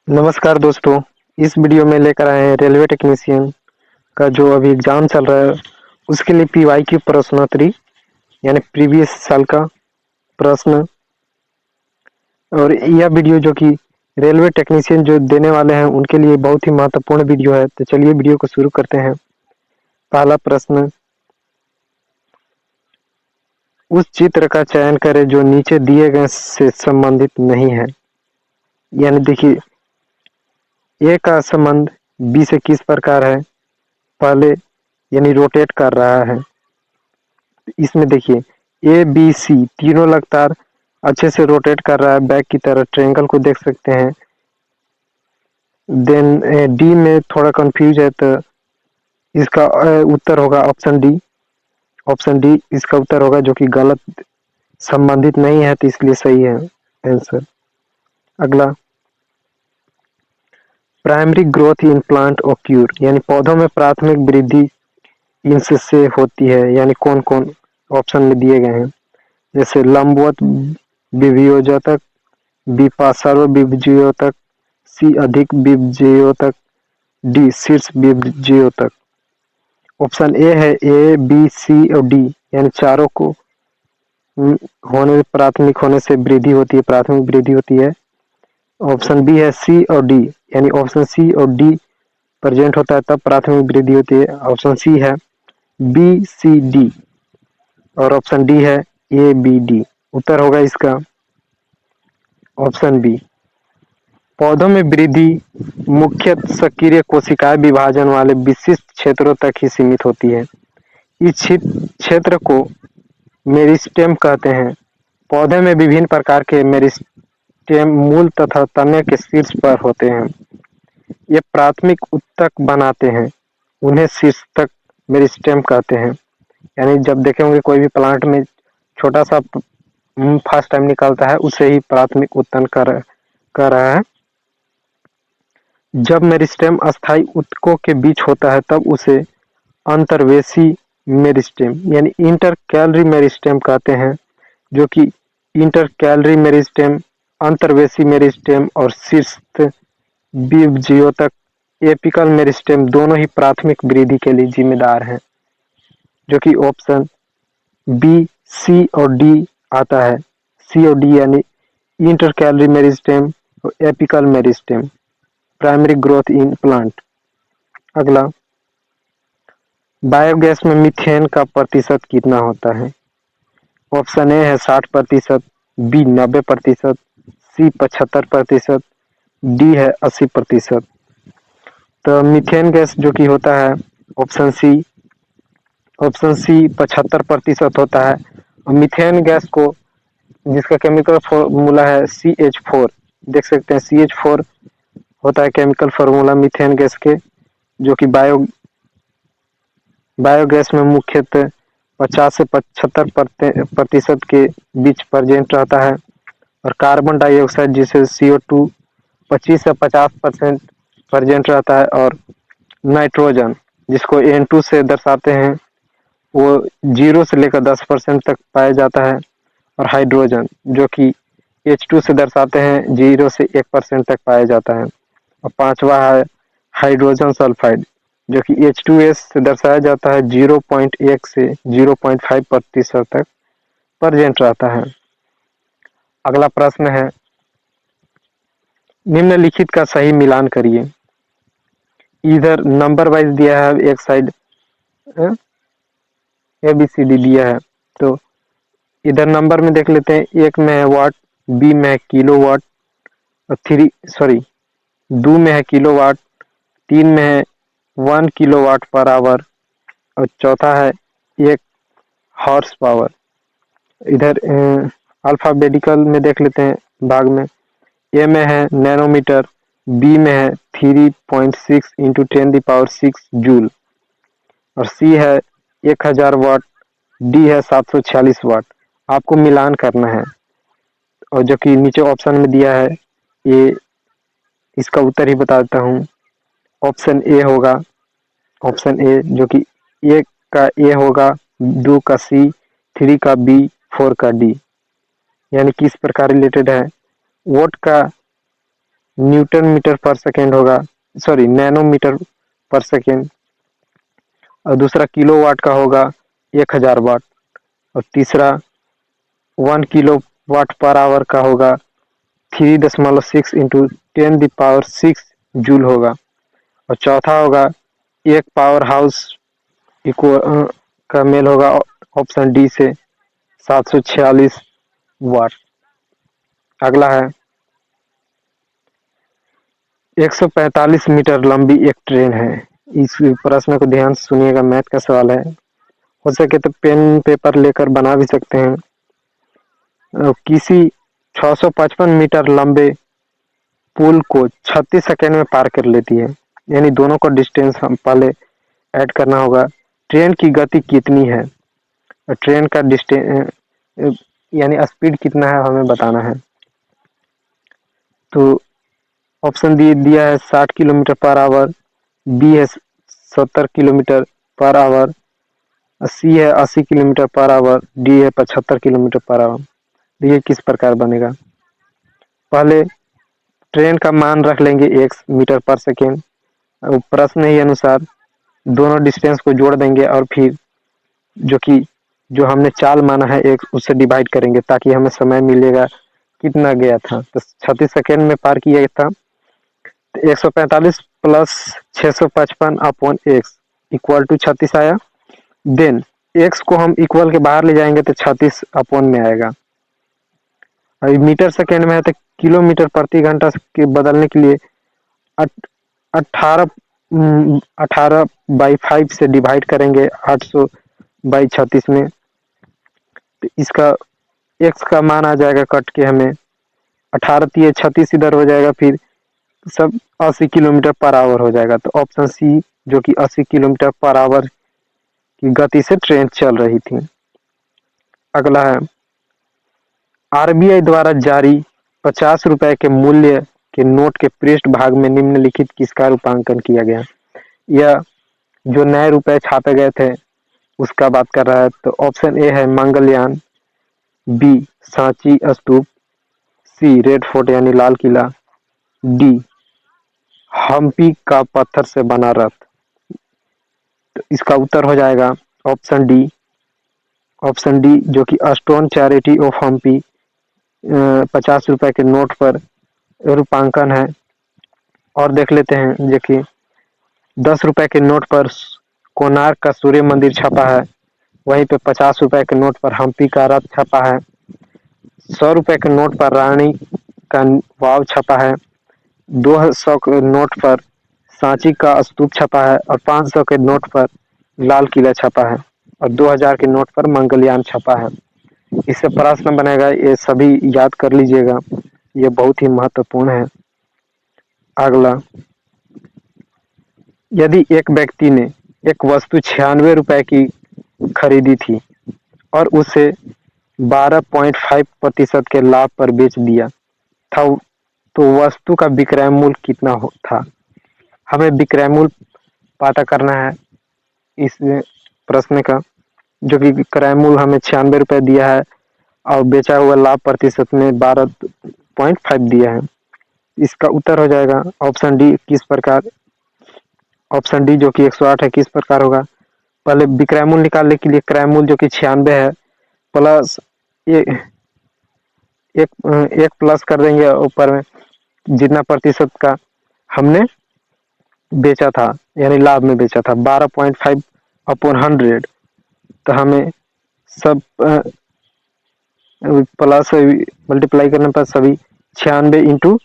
नमस्कार दोस्तों, इस वीडियो में लेकर आए हैं रेलवे टेक्नीशियन का जो अभी एग्जाम चल रहा है उसके लिए पीवाईक्यू प्रश्नोत्तरी यानी प्रीवियस साल का प्रश्न। और यह वीडियो जो कि रेलवे टेक्नीशियन जो देने वाले हैं उनके लिए बहुत ही महत्वपूर्ण वीडियो है। तो चलिए वीडियो को शुरू करते हैं। पहला प्रश्न, उस चित्र का चयन करें जो नीचे दिए गए से संबंधित नहीं है। यानी देखिए, ए का संबंध बी से किस प्रकार है। पहले यानी रोटेट कर रहा है। इसमें देखिए ए बी सी तीनों लगातार अच्छे से रोटेट कर रहा है बैक की तरह, ट्रायंगल को देख सकते हैं। देन डी में थोड़ा कंफ्यूज है तो इसका उत्तर होगा ऑप्शन डी। ऑप्शन डी इसका उत्तर होगा, जो कि गलत, संबंधित नहीं है तो इसलिए सही है आंसर। अगला, primary growth in plant occur यानी पौधों में प्राथमिक वृद्धि इनसे होती है। यानी कौन कौन ऑप्शन में दिए गए हैं, जैसे लंबवत विभयोजक, बी पार्श्वविभयोजक, सी अधिक विभयोजक, डी शीर्ष विभयोजक। ऑप्शन ए है ए बी सी और डी, यानी चारों को होने प्राथमिक होने से वृद्धि होती है, प्राथमिक वृद्धि होती है। ऑप्शन बी है सी और डी, यानी ऑप्शन सी और डी प्रेजेंट होता है तब प्राथमिक वृद्धि होती है। ऑप्शन सी है बी सी डी और ऑप्शन डी है ए बी डी। उत्तर होगा इसका ऑप्शन बी। पौधों में वृद्धि मुख्यतः सक्रिय कोशिकाएं विभाजन वाले विशिष्ट क्षेत्रों तक ही सीमित होती है। इस क्षेत्र को मेरिस्टेम कहते हैं। पौधे में विभिन्न प्रकार के मेरिस्टेम मूल तथा तने के शीर्ष पर होते हैं। ये प्राथमिक उत्तक बनाते हैं, उन्हें शीर्ष तक मेरिस्टेम कहते हैं। यानी जब देखे होंगे कोई भी प्लांट में छोटा सा फर्स्ट टाइम निकलता है, उसे ही प्राथमिक उत्तन कर रहा है। जब मेरिस्टेम अस्थायी उत्तकों के बीच होता है तब उसे अंतर्वेशी मेरिस्टेम यानी इंटरकैलरी मेरिस्टेम कहते हैं, जो कि इंटरकैलरी मेरिस्टेम, अंतर्वेशी मेरिस्टेम और शीर्ष विभज्योतक एपिकल मेरिस्टेम दोनों ही प्राथमिक वृद्धि के लिए जिम्मेदार हैं, जो कि ऑप्शन बी सी और डी आता है। सी और डी यानी इंटरकैलरी मेरिस्टेम और apical meristem, primary growth in plant. अगला, बायोगैस में मीथेन का प्रतिशत कितना होता है। ऑप्शन ए है 60%, बी 90%, सी 75%, डी है 80%। तो मीथेन गैस जो कि होता है ऑप्शन सी 75% होता है। और मीथेन गैस को जिसका केमिकल फॉर्मूला है CH4, देख सकते हैं CH4 होता है केमिकल फार्मूला मीथेन गैस के, जो कि बायोगैस में मुख्यतः 50 से 75% के बीच प्रेजेंट रहता है। और कार्बन डाइऑक्साइड जिसे CO2 25 से 50% प्रेजेंट रहता है। और नाइट्रोजन जिसको N2 से दर्शाते हैं वो 0 से लेकर 10% तक पाया जाता है। और हाइड्रोजन जो कि H2 से दर्शाते हैं 0 से 1% तक पाया जाता है। और पांचवा है हाइड्रोजन सल्फाइड, जो कि H2S से दर्शाया जाता है 0.1 से 0.5% तक प्रेजेंट रहता है। अगला प्रश्न है, निम्नलिखित का सही मिलान करिए। इधर नंबर वाइज दिया है, एक साइड ABCD दिया है, तो इधर नंबर में देख लेते हैं। एक में है वाट, बी में है किलो वाट, और दो में है किलोवाट, तीन में है 1 किलोवाट पर आवर, और चौथा है 1 हॉर्स पावर। इधर अल्फाबेटिकल में देख लेते हैं भाग में। ए में है नैनोमीटर, बी में है 3.6 इंटू 10⁶ जूल, और सी है 1000 वाट, डी है 746 वाट। आपको मिलान करना है, और जो कि नीचे ऑप्शन में दिया है ये इसका उत्तर ही बता देता हूँ। ऑप्शन ए होगा, ऑप्शन ए, जो कि 1 का ए होगा, 2 का सी, 3 का बी, 4 का डी। यानी किस प्रकार रिलेटेड है, वोट का न्यूटन मीटर पर सेकेंड होगा, सॉरी नैनोमीटर पर सेकेंड, और दूसरा किलोवाट का होगा 1000 वाट, और तीसरा 1 किलो वाट पर आवर का होगा 3.6 इंटू 10⁶ जूल होगा, और चौथा होगा एक पावर हाउस का मेल होगा ऑप्शन डी से 746 वाट। अगला है 145 मीटर लंबी एक ट्रेन है। इस प्रश्न को ध्यान से सुनिएगा, मैथ का सवाल है, हो सके तो पेन पेपर लेकर बना भी सकते हैं। किसी 655 मीटर लंबे पुल को 36 सेकेंड में पार कर लेती है, यानी दोनों को डिस्टेंस हम पहले ऐड करना होगा। ट्रेन की गति कितनी है, ट्रेन का डिस्टेंस यानी स्पीड कितना है हमें बताना है। तो ऑप्शन दिया है 60 किलोमीटर पर आवर, बी है 70 किलोमीटर पर आवर, सी है 80 किलोमीटर पर आवर, डी है 75 किलोमीटर पर आवर। ये किस प्रकार बनेगा? पहले ट्रेन का मान रख लेंगे 1 मीटर पर सेकेंड, प्रश्न ही अनुसार दोनों डिस्टेंस को जोड़ देंगे और फिर जो हमने चाल माना है 1 उससे डिवाइड करेंगे ताकि हमें समय मिलेगा कितना गया था। तो 36 सेकेंड में पार किया था। 145 plus 655 upon x equal to 36 आया। देन एक्स को हम इक्वल के बाहर ले जाएंगे तो 36 अपॉन में आएगा। अभी मीटर सेकेंड में है तो किलोमीटर प्रति घंटा के बदलने के लिए 18/5 से डिवाइड करेंगे 800/36 में। तो इसका एक्स का मान आ जाएगा कट के हमें 18 36 इधर हो जाएगा, फिर सब 80 किलोमीटर पर आवर हो जाएगा। तो ऑप्शन सी जो कि 80 किलोमीटर पर आवर की गति से ट्रेन चल रही थी। अगला है आरबीआई द्वारा जारी 50 रुपए के मूल्य के नोट के पृष्ठ भाग में निम्नलिखित किसका रूपांकन किया गया? यह जो नए रुपए छापे गए थे उसका बात कर रहा है। तो ऑप्शन ए है मंगलयान, बी सांची स्तूप, सी रेड फोर्ट यानी लाल किला, डी हम्पी का पत्थर से बना रथ। तो इसका उत्तर हो जाएगा ऑप्शन डी। ऑप्शन डी जो कि स्टोन चैरिटी ऑफ हम्पी 50 रुपए के नोट पर रूपांकन है। और देख लेते हैं जो कि 10 रुपए के नोट पर कोणार्क का सूर्य मंदिर छपा है, वहीं पे 50 रुपए के नोट पर हम्पी का रथ छपा है, 100 रुपए के नोट पर रानी का वाव छपा है, 200 के नोट पर सांची का स्तूप छपा है, और 500 के नोट पर लाल किला छपा है, और 2000 के नोट पर मंगलयान छपा है। इससे प्रश्न बनेगा, ये सभी याद कर लीजिएगा, ये बहुत ही महत्वपूर्ण है। अगला, यदि एक व्यक्ति ने एक वस्तु 96 रुपए की खरीदी थी और उसे 12.5% के लाभ पर बेच दिया था, तो वस्तु का विक्रय मूल्य कितना था? हमें विक्रय मूल्य पता करना है इस प्रश्न का, जो कि विक्रय मूल्य हमें 96 रुपए दिया है और बेचा हुआ लाभ प्रतिशत में 12.5 दिया है। इसका उत्तर हो जाएगा ऑप्शन डी। किस प्रकार? ऑप्शन डी जो कि 108 है, किस प्रकार होगा? पहले विक्रय मूल्य निकालने के लिए क्रय मूल्य जो कि 96 है प्लस एक प्लस कर देंगे ऊपर में जितना प्रतिशत का हमने बेचा था यानी लाभ में बेचा था 12.5 अपॉन 100। तो हमें सब प्लस मल्टीप्लाई करने पर सभी 96 इंटू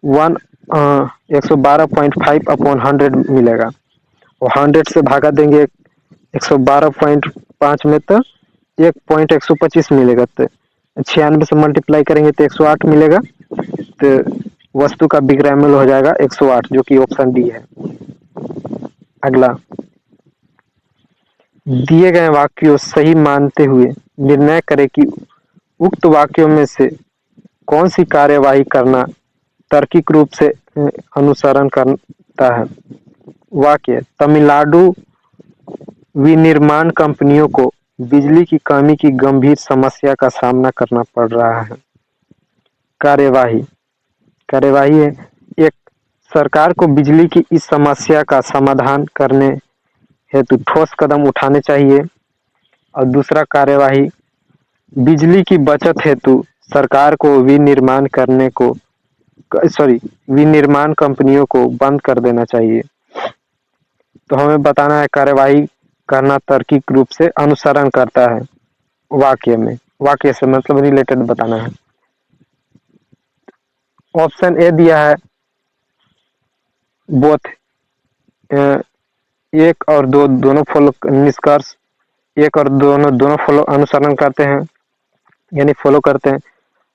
112.5 अपॉन 100 मिलेगा, और 100 से भागा देंगे 112.5 में तो 1.125 मिलेगा। तो 96 से मल्टीप्लाई करेंगे तो 108 मिलेगा। तो वस्तु का विक्रय मूल्य हो जाएगा 108, जो कि ऑप्शन डी है। अगला, दिए गए वाक्यों सही मानते हुए निर्णय करें कि उक्त वाक्यों में से कौन सी कार्यवाही करना तार्किक रूप से अनुसरण करता है। वाक्य, तमिलनाडु विनिर्माण कंपनियों को बिजली की कमी की गंभीर समस्या का सामना करना पड़ रहा है। कार्यवाही, कार्यवाही है, एक सरकार को बिजली की इस समस्या का समाधान करने हेतु ठोस कदम उठाने चाहिए। और दूसरा कार्यवाही, बिजली की बचत हेतु सरकार को विनिर्माण कंपनियों को बंद कर देना चाहिए। तो हमें बताना है कार्यवाही करना तार्किक रूप से अनुसरण करता है वाक्य से मतलब रिलेटेड बताना है। ऑप्शन ए दिया है बोथ, एक और दो दोनों फॉलो, निष्कर्ष एक और दोनों फॉलो अनुसरण करते हैं यानी फॉलो करते हैं।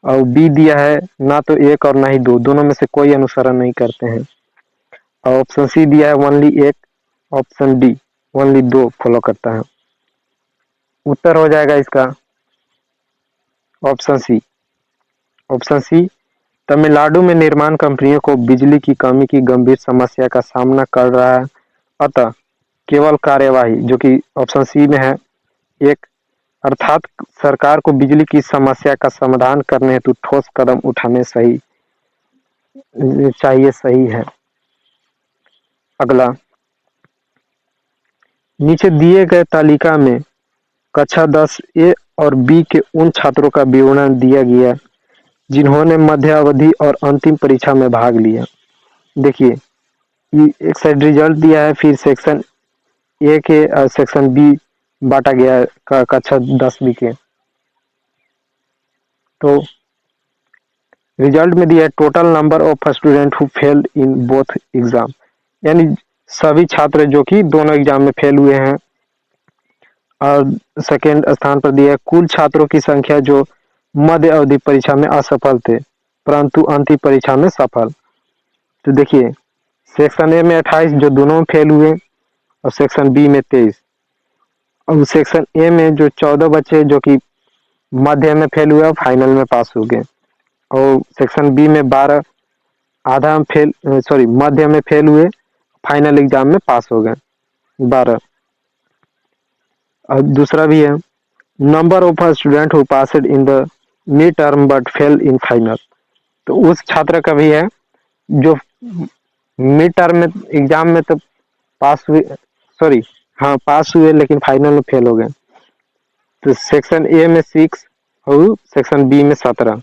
और बी दिया है ना तो एक और ना ही दो, दोनों में से कोई अनुसरण नहीं करते हैं। और ऑप्शन सी दिया है ओनली एक, ऑप्शन डी ओनली दो फॉलो करता है। उत्तर हो जाएगा इसका option C. Option C, Tamil Nadu में निर्माण कंपनियों को बिजली की कमी की गंभीर समस्या का सामना कर रहा है, अतः केवल कार्यवाही जो कि ऑप्शन सी में है एक, अर्थात सरकार को बिजली की समस्या का समाधान करने हेतु ठोस कदम उठाने सही है। अगला, नीचे दिए गए तालिका में कक्षा 10 ए और बी के उन छात्रों का विवरण दिया गया जिन्होंने मध्य अवधि और अंतिम परीक्षा में भाग लिया। देखिए एक साइड रिजल्ट दिया है, फिर सेक्शन ए के और सेक्शन बी बांटा गया है कक्षा 10 बी के। तो रिजल्ट में दिया है total number of student who failed in both exam, यानी सभी छात्र जो कि दोनों एग्जाम में फेल हुए हैं। और सेकेंड स्थान पर दिया है कुल छात्रों की संख्या जो मध्य अवधि परीक्षा में असफल थे परंतु अंतिम परीक्षा में सफल। तो देखिए सेक्शन ए में 28 जो दोनों में फेल हुए और सेक्शन बी में 23। और सेक्शन ए में जो 14 बच्चे जो कि मध्य में फेल हुए और फाइनल में पास हो गए। और सेक्शन बी में 12 मध्य में फेल हुए, फाइनल एग्जाम में पास हो गए 12। और दूसरा भी है number of student who passed in the mid term but fail in final. तो उस छात्र का भी है जो मिड टर्म में एग्जाम में तो पास हुए लेकिन फाइनल में फेल हो गए। तो सेक्शन ए में 6 और सेक्शन बी में 17।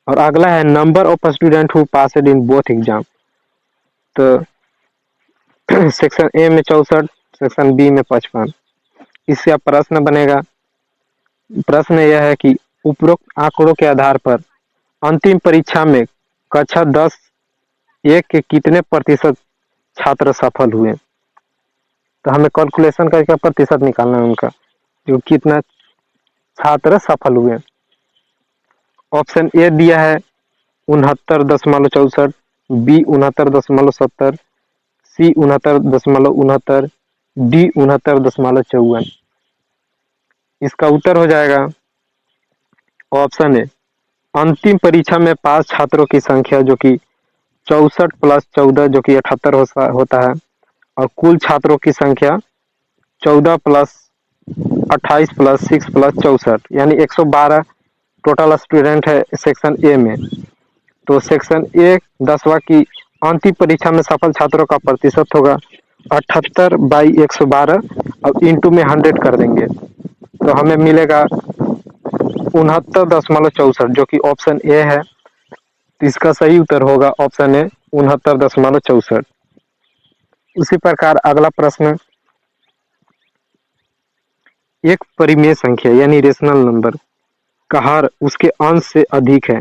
और अगला है number of student who passed in both exam. तो सेक्शन ए में 64, सेक्शन बी में 55। इससे अब प्रश्न बनेगा, प्रश्न यह है कि उपरोक्त आंकड़ों के आधार पर अंतिम परीक्षा में कक्षा 10 एक के कितने प्रतिशत छात्र सफल हुए। तो हमें कैलकुलेशन करके प्रतिशत निकालना है उनका, जो कितना छात्र सफल हुए। ऑप्शन ए दिया है 69.64, बी 69.70, सी 69.69, डी 69.54। इसका उत्तर हो जाएगा ऑप्शन ए। अंतिम परीक्षा में पास छात्रों की संख्या जो कि 64 + 14 जो कि 78 होता है, और कुल छात्रों की संख्या 14 + 28 + 6 + 64 यानी 112 टोटल स्टूडेंट है सेक्शन ए में। तो सेक्शन ए 10वां की अंतिम परीक्षा में सफल छात्रों का प्रतिशत होगा 78/112 और इंटू में 100 कर देंगे तो हमें मिलेगा 69.64 जो कि ऑप्शन ए है। इसका सही उत्तर होगा ऑप्शन ए 69.64। उसी प्रकार अगला प्रश्न, एक परिमेय संख्या यानी रेशनल नंबर का हर उसके अंश से अधिक है,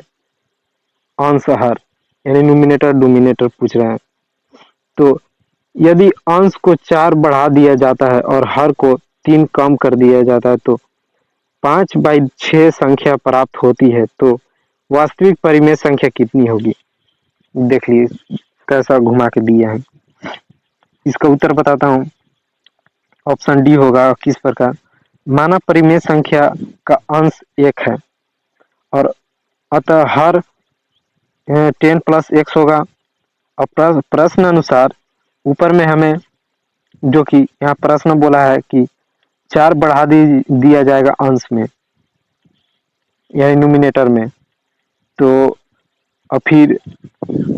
अंश हर यानी न्यूमिनेटर डोमिनेटर पूछ रहे हैं। तो यदि अंश को 4 बढ़ा दिया जाता है और हर को 3 कम कर दिया जाता है तो 5/6 संख्या प्राप्त होती है, तो वास्तविक परिमेय संख्या कितनी होगी। देख लीजिए कैसा घुमा के दिया है। इसका उत्तर बताता हूँ, ऑप्शन डी होगा। किस प्रकार, माना परिमेय संख्या का अंश 1 है और अतः हर 10 + x होगा। और प्रश्न अनुसार ऊपर में हमें जो कि यहाँ प्रश्न बोला है कि 4 बढ़ा दिया जाएगा अंश में यानी न्यूमिनेटर में, तो और फिर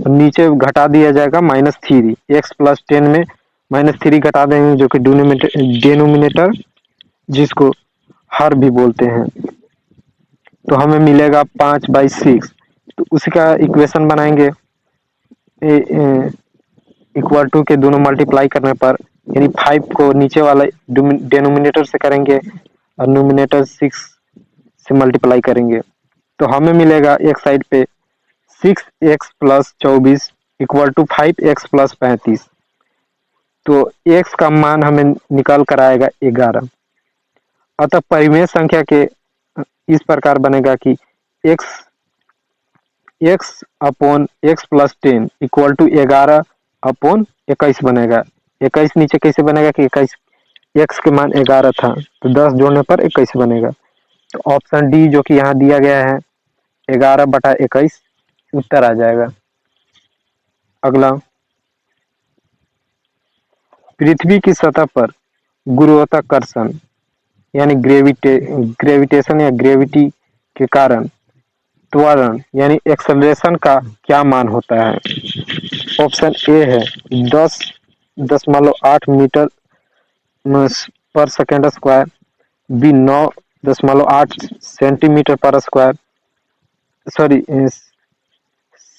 नीचे घटा दिया जाएगा -3, x + 10 में -3 घटा देंगे जो कि डिनोमिनेटर जिसको हर भी बोलते हैं, तो हमें मिलेगा 5/6। तो उसी का इक्वेशन बनाएंगे इक्वल टू के दोनों मल्टीप्लाई करने पर, यानी 5 को नीचे वाला डिनोमिनेटर से करेंगे और न्यूमिनेटर 6 से मल्टीप्लाई करेंगे, तो हमें मिलेगा एक साइड पे 6x + 24 = 5x + 35। तो x का मान हमें निकल कर आएगा 11। अतः परिमेय संख्या के इस प्रकार बनेगा कि x / x + 10 = 11/21 बनेगा। 21 नीचे कैसे बनेगा कि 21 x के मान 11 था, तो 10 जोड़ने पर 21 बनेगा। तो ऑप्शन डी जो कि यहाँ दिया गया है 11/21 उत्तर आ जाएगा। अगला, पृथ्वी की सतह पर गुरुत्वाकर्षण यानी ग्रेविटेशन या ग्रेविटी के कारण त्वरण यानी एक्सेलरेशन का क्या मान होता है? ऑप्शन ए है 10.8 मीटर पर सेकेंड स्क्वायर, बी 9.8 सेंटीमीटर पर स्क्वायर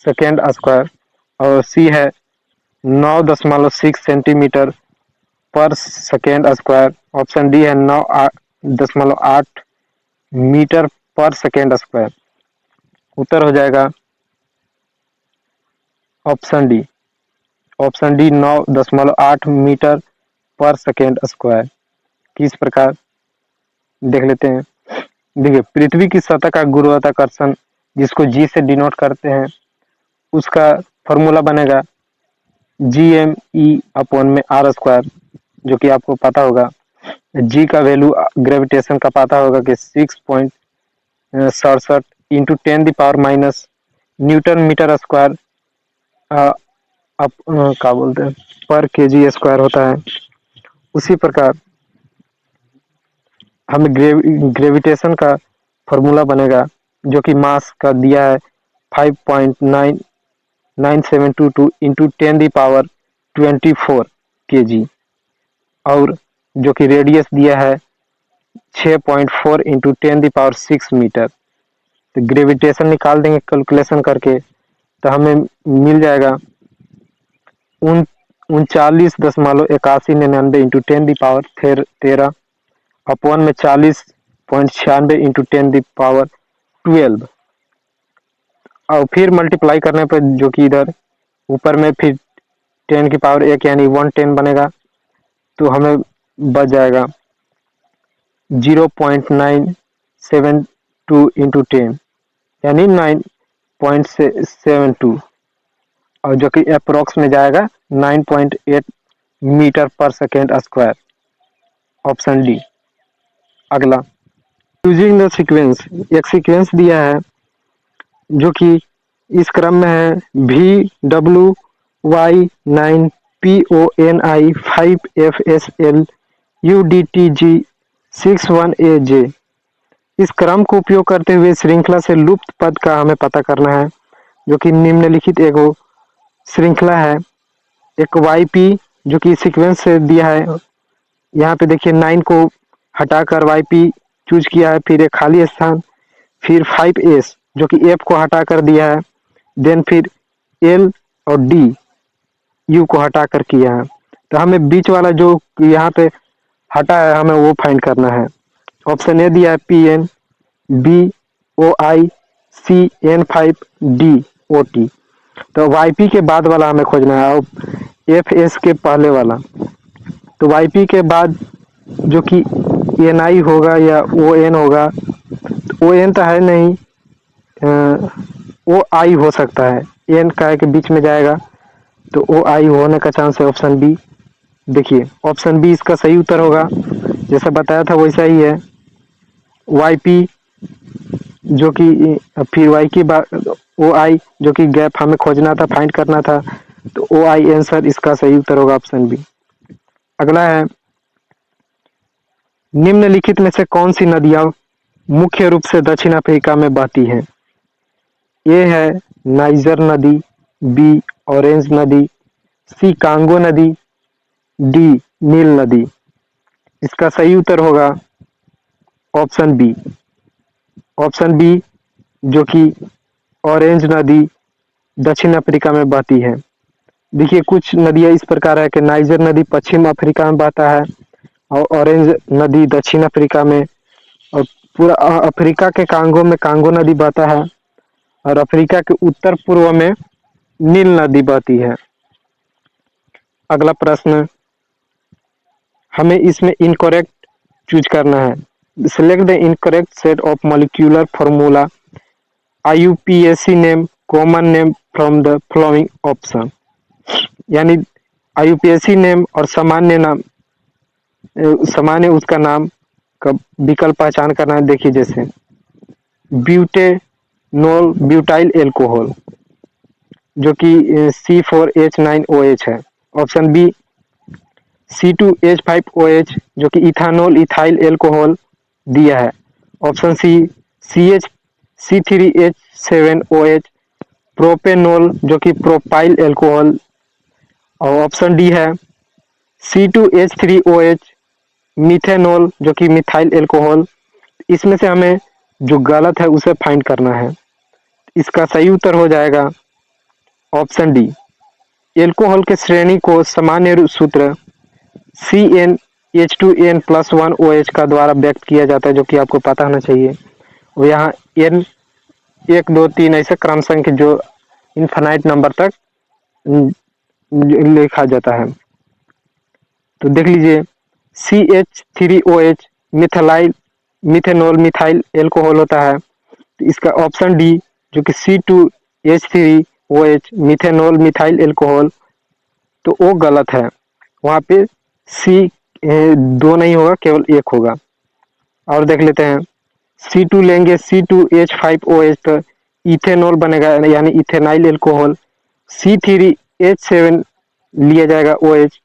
सेकेंड स्क्वायर, और सी है 9.6 सेंटीमीटर पर सेकेंड स्क्वायर। ऑप्शन डी है 9.8 मीटर पर सेकेंड स्क्वायर। उत्तर हो जाएगा option D. Option D 9.8 metre पर सेकेंड स्क्वायर। किस प्रकार देख लेते हैं। देखिए, पृथ्वी की सतह का गुरुत्वाकर्षण जिसको जी से डिनोट करते हैं, उसका फॉर्मूला बनेगा Gm/r², जो कि आपको पता होगा। जी का वैल्यू ग्रेविटेशन का पता होगा कि 6.67 × 10⁻⁻, न्यूटन मीटर स्क्वायर क्या बोलते हैं पर kg स्क्वायर होता है। उसी प्रकार हमें ग्रेविटेशन का फॉर्मूला बनेगा जो कि मास का दिया है 5.9722 × 10⁻24 kg, और जो कि रेडियस दिया है 6.4 × 10⁻6 मीटर। तो ग्रेविटेशन निकाल देंगे कैलकुलेशन करके, तो हमें मिल जाएगा 39.8199 × 10⁻13 अपॉन में 40.96 × 10⁻12, और फिर मल्टीप्लाई करने पर जो कि इधर ऊपर में फिर 10⁻1 यानी 110 बनेगा, तो हमें बच जाएगा 0.972 × 10 यानी 9.72, और जो कि अप्रोक्स में जाएगा 9.8 मीटर पर सेकेंड स्क्वायर। Option D. अगला, यूजिंग द सीक्वेंस, एक सीक्वेंस दिया है जो कि इस क्रम में है VWY9 PONI 5FSL UDTG 61AJ। इस क्रम को उपयोग करते हुए श्रृंखला से लुप्त पद का हमें पता करना है, जो कि निम्नलिखित एगो श्रृंखला है। एक YP जो कि सीक्वेंस से दिया है, यहाँ पे देखिए 9 को हटाकर YP चूज किया है, फिर एक खाली स्थान, फिर 5S जो कि F को हटाकर दिया है, देन फिर L और D U को हटाकर किया है। तो हमें बीच वाला जो यहाँ पे हटा है हमें वो फाइंड करना है। ऑप्शन ए दिया है PN, BOI, CN5, DOT। तो YP के बाद वाला हमें खोजना है और FS के पहले वाला। तो YP के बाद जो कि NI होगा या ON होगा, ON तो है नहीं, OI हो सकता है, N का है कि बीच में जाएगा, तो OI होने का चांस है ऑप्शन बी। देखिए ऑप्शन बी इसका सही उत्तर होगा, जैसा बताया था वैसा ही है। YP जो कि फिर Y के बाद OI जो कि गैप हमें खोजना था, फाइंड करना था, तो OI आंसर इसका सही उत्तर होगा ऑप्शन बी। अगला है, निम्नलिखित में से कौन सी नदियां मुख्य रूप से दक्षिण अफ्रीका में बहती हैं? ये है नाइजर नदी, बी ऑरेंज नदी, सी कांगो नदी, डी नील नदी। इसका सही उत्तर होगा ऑप्शन बी। ऑप्शन बी, जो कि ऑरेंज नदी दक्षिण अफ्रीका में बहती है। देखिए कुछ नदियां इस प्रकार है कि नाइजर नदी पश्चिम अफ्रीका में बहता है और ऑरेंज नदी दक्षिण अफ्रीका में, और पूरा अफ्रीका के कांगो में कांगो नदी बहता है और अफ्रीका के उत्तर पूर्व में नील नदी बहती है। अगला प्रश्न, हमें इसमें इनकरेक्ट चूज करना है। Select the incorrect set of molecular formula IUPAC name common name from the following option. यानी IUPAC नेम और सामान्य नाम, सामान्य उसका नाम का विकल्प पहचान करना है। देखिए जैसे ब्यूटेनोल ब्यूटाइल एल्कोहल जो कि C4H9OH है। ऑप्शन बी C2H5OH जो कि इथानोल इथाइल एल्कोहल दिया है। ऑप्शन सी C3H7OH प्रोपेनोल जो कि प्रोपाइल एल्कोहल। और ऑप्शन डी है C2H3OH मिथेनॉल जो कि मिथाइल एल्कोहल। इसमें से हमें जो गलत है उसे फाइंड करना है। इसका सही उत्तर हो जाएगा ऑप्शन डी। एल्कोहल के श्रेणी को सामान्य सूत्र CnH2n+1OH का द्वारा व्यक्त किया जाता है, जो कि आपको पता होना चाहिए। और यहाँ n 1 2 3 ऐसे क्रम संख्या जो इनफाइनाइट नंबर तक लिखा जाता है। तो देख लीजिए CH3OH मिथेनॉल मिथाइल एल्कोहल होता है। तो इसका ऑप्शन डी जो कि C2H3OH मिथेनॉल मिथाइल एल्कोहल, तो वो गलत है। वहाँ पे C 2 नहीं होगा, केवल 1 होगा। और देख लेते हैं C2 लेंगे C2H5OH तो इथेनॉल बनेगा यानी इथेनाइल एल्कोहल। C3H7 लिया जाएगा OH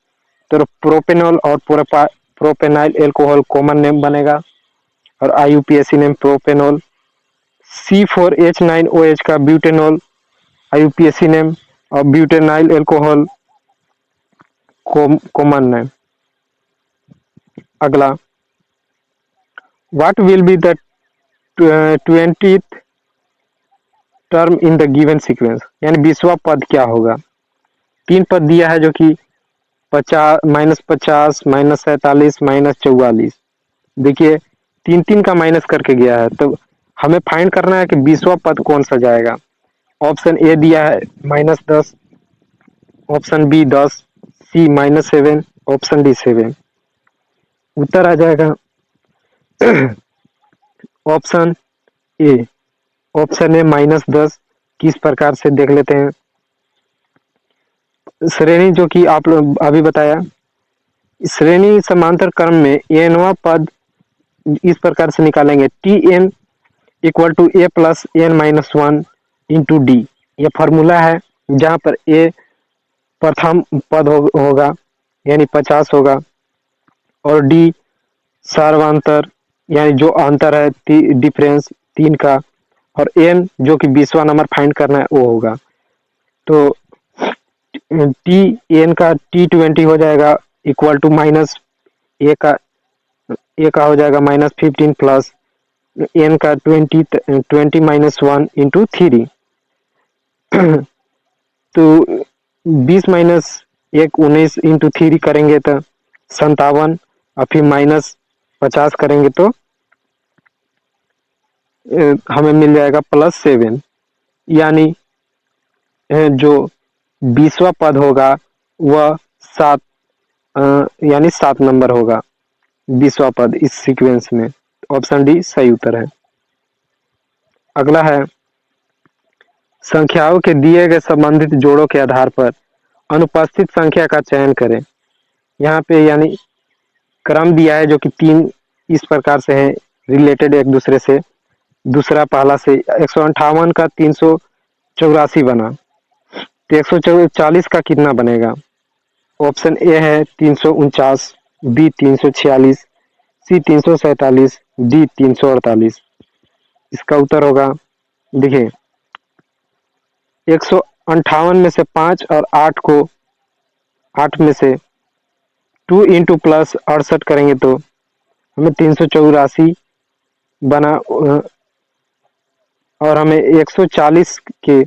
तो प्रोपेनॉल और प्रोपेनाइल एल्कोहल कॉमन नेम बनेगा और IUPAC नेम प्रोपेनॉल। C4H9OH का ब्यूटेनॉल IUPAC नेम और ब्यूटेनाइल एल्कोहल कॉमन नेम। अगला, what will be the 20th term in the given sequence, यानी 20वां पद क्या होगा। 3 पद दिया है जो कि 50 -50 -47 -44। देखिए 3 का माइनस करके गया है, तो हमें फाइंड करना है कि 20वां पद कौन सा जाएगा। ऑप्शन ए दिया है -10, ऑप्शन बी 10, सी -7, ऑप्शन डी 7। उत्तर आ जाएगा ऑप्शन ए। Option A -10। किस प्रकार से देख लेते हैं। श्रेणी जो कि आप लोग अभी बताया, श्रेणी समांतर क्रम में nवां पद इस प्रकार से निकालेंगे Tn = A + n-1 × D। यह फॉर्मूला है जहां पर A प्रथम पद होगा यानी 50 होगा और D सार्वंतर यानी जो अंतर है डिफरेंस 3 का, और n जो कि 20वां नंबर फाइंड करना है वो होगा। तो Tn का T20 हो जाएगा = -A का हो जाएगा -15 प्लस n का 20 -1 × 3। तो 20 - 1 19 × 3 करेंगे तो 57 और फिर -50 करेंगे तो हमें मिल जाएगा +7। यानी जो 20वां पद होगा वह 7 यानी 7 नंबर होगा 20वां पद इस सीक्वेंस में। ऑप्शन डी सही उत्तर है। अगला है, संख्याओं के दिए गए संबंधित जोड़ों के आधार पर अनुपस्थित संख्या का चयन करें। यहाँ पे यानी क्रम दिया है जो कि 3 इस प्रकार से है रिलेटेड एक दूसरे से। दूसरा पहला से 158 का 384 बना, तो 140 का कितना बनेगा। ऑप्शन ए है 349, बी 346, सी 347, डी 348। इसका उत्तर होगा, देखिए 158 में से 5 और 8 में से 2 इंटू प्लस 68 करेंगे तो हमें 384 बना, और हमें 140 के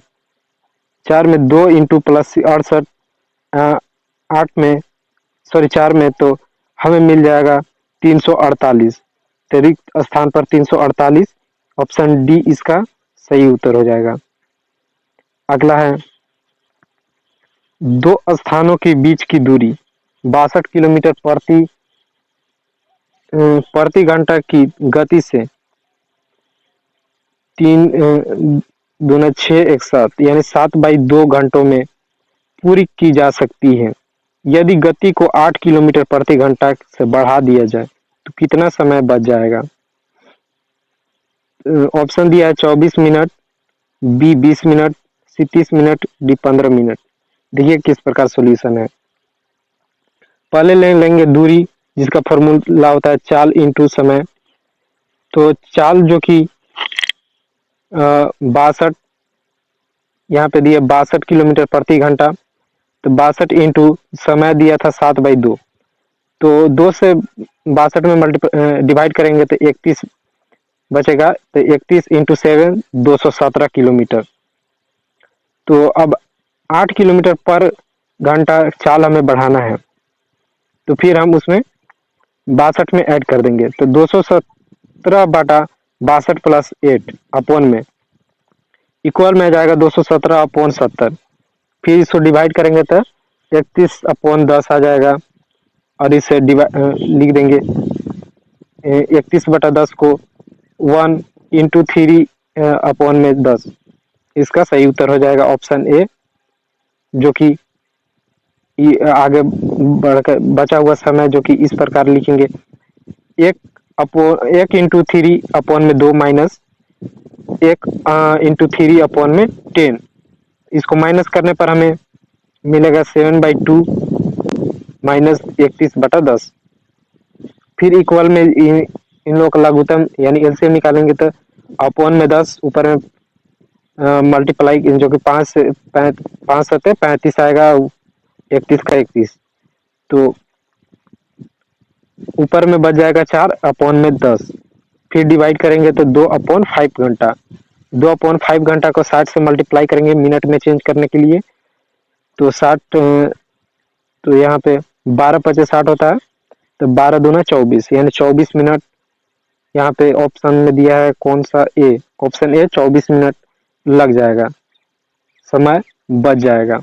4 में 2 इंटू प्लस 68 8 में, सॉरी 4 में, तो हमें मिल जाएगा 348। तो रिक्त स्थान पर 348, ऑप्शन डी इसका सही उत्तर हो जाएगा। अगला है, दो स्थानों के बीच की दूरी 62 किलोमीटर प्रति घंटा की गति से 3 दूना 6 एक 7 यानी 7/2 घंटों में पूरी की जा सकती है। यदि गति को 8 किलोमीटर प्रति घंटा से बढ़ा दिया जाए तो कितना समय बच जाएगा? ऑप्शन दिया है 24 मिनट, बी 20 मिनट, सी 30 मिनट, डी 15 मिनट। देखिए किस प्रकार सॉल्यूशन है। पहले लेंगे दूरी, जिसका फॉर्मूला होता है चाल इंटू समय। तो चाल जो कि 62, यहाँ पे दिया 62 किलोमीटर प्रति घंटा, तो 62 इंटू समय दिया था 7/2, तो 2 से 62 में डिवाइड करेंगे तो 31 बचेगा, तो 31 इंटू 7 217 किलोमीटर। तो अब 8 किलोमीटर पर घंटा चाल हमें बढ़ाना है, तो फिर हम उसमें 62 में ऐड कर देंगे, तो 217/62 प्लस 8 अपॉन में इक्वल में आ जाएगा 217/70। फिर इसको डिवाइड करेंगे तो 31/10 आ जाएगा, और इसे लिख देंगे 31/10 को 1 इंटू 3 अपॉन में 10। इसका सही उत्तर हो जाएगा ऑप्शन ए, जो कि आगे बढ़कर बचा हुआ समय जो कि इस प्रकार लिखेंगे 1 इंटू 3 अपॉन में 2 माइनस 1 इंटू 3 अपॉन में 10। इसको माइनस करने पर हमें मिलेगा 7/2 माइनस 31/10। फिर इक्वल में इन लोगों का लघुत्तम यानी एलसीएम निकालेंगे तो अपॉन में 10, ऊपर में मल्टीप्लाई जो कि 5 से 35 आएगा, 31 का 31, तो ऊपर में बच जाएगा 4 अपॉन में 10। फिर डिवाइड करेंगे तो 2/5 घंटा, 2/5 घंटा को 60 से मल्टीप्लाई करेंगे मिनट में चेंज करने के लिए, तो 60, तो यहाँ पे 12/5 होता है, तो 12 दूना 24 यानी 24 मिनट। यहाँ पे ऑप्शन में दिया है कौन सा? ए, ऑप्शन ए 24 मिनट लग जाएगा, समय बच जाएगा।